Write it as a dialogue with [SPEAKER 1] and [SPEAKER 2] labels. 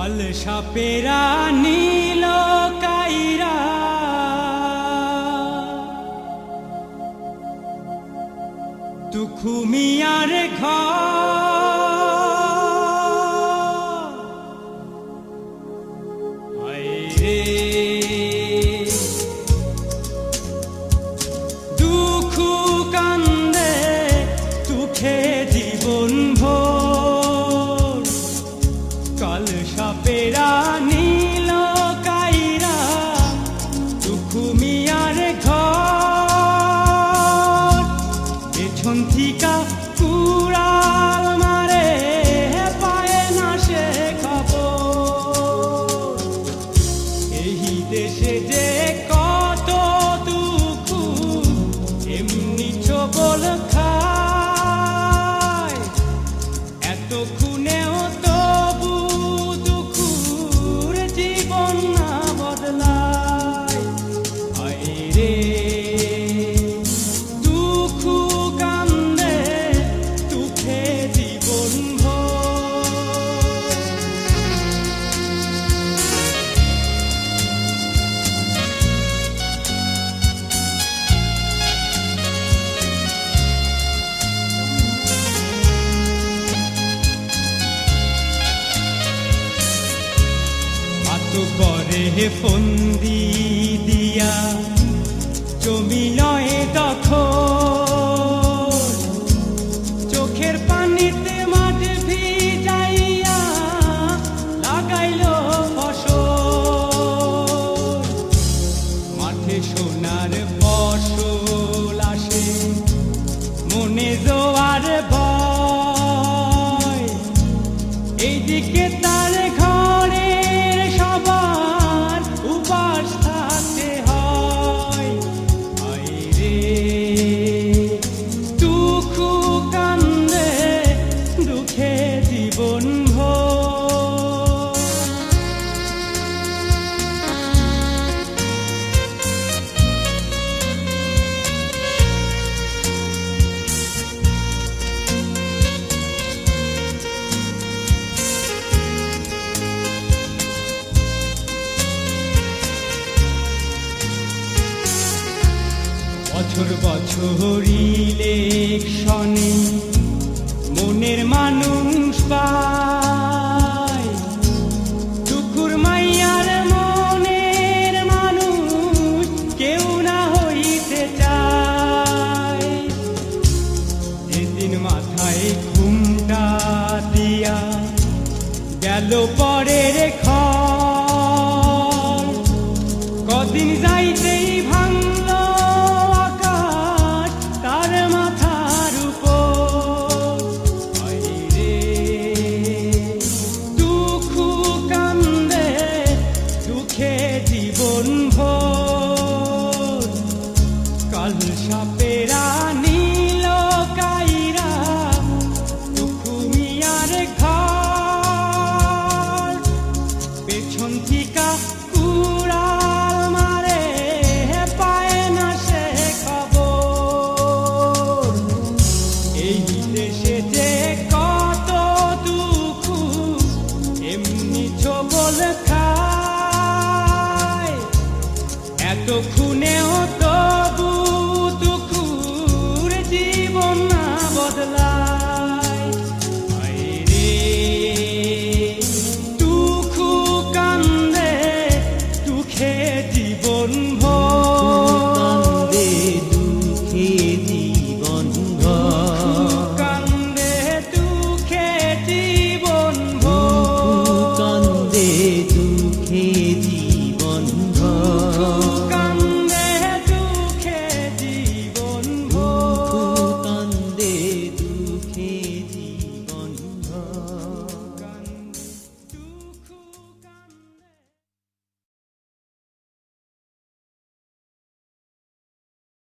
[SPEAKER 1] কাল সাপেরা নীল কাইরা তুখুমিয়ার ঘর দুঃখু কান্দে তুখে জীবন ভোর কাল সাপেরা নীল কাইরা তুখুমিয়ার ঘর পেছন থিকা কুড়াল মারে পায় না সে খবর এই দেশে যে কত দুঃখ এমনি ছবল খায় এত খুনেও তবু দুঃখুর জীবন না বদলায় রে দুঃখু কান্দে দুঃখে জীবন করে ফন্দি দিয়া জমি নয় দখল চোখের পানিতে মাঠ ভিজাইয়া লাগাইল ফসল মাঠে সোনার ফসল আসে মনে জোয়ার ভয় এইদিকে তার ঘরের সবার উপাস থাকতে হয় রে দুঃখু কান্দে দুঃখে জীবন ভোর বছর বছর ইলেকশনে মনের মানুষ পায় দুঃখুর মাইয়ার মনের মানুষ কেউ না হইতে চায় যেদিন মাথায় ঘুমটা দিয়া গেল পরের খর কদিন যাইতেই ভাঙল আকাশ তার মাথার উপর রে দুঃখু কান্দে দুঃখে জীবন ভোর কাল সাপেরা নীল কাইরা তুখুমিয়ার ঘর পেছন থিকা কুড়াল মারে পায় না সে খবর এই দেশে যে কত দুঃখ এমনি ছবল খায় এত খুনেও তবু দুঃখুর জীবন না বদলায় রে দুঃখু কান্দে দুঃখে জীবন ভোর
[SPEAKER 2] দুঃখে জীবন
[SPEAKER 1] কান্দে দুঃখে জীবন ভোর
[SPEAKER 2] কান্দে দুঃখে জীবন
[SPEAKER 1] কান্দে দুঃখে জীবন ভোর
[SPEAKER 2] কান্দে দুঃখে জীবন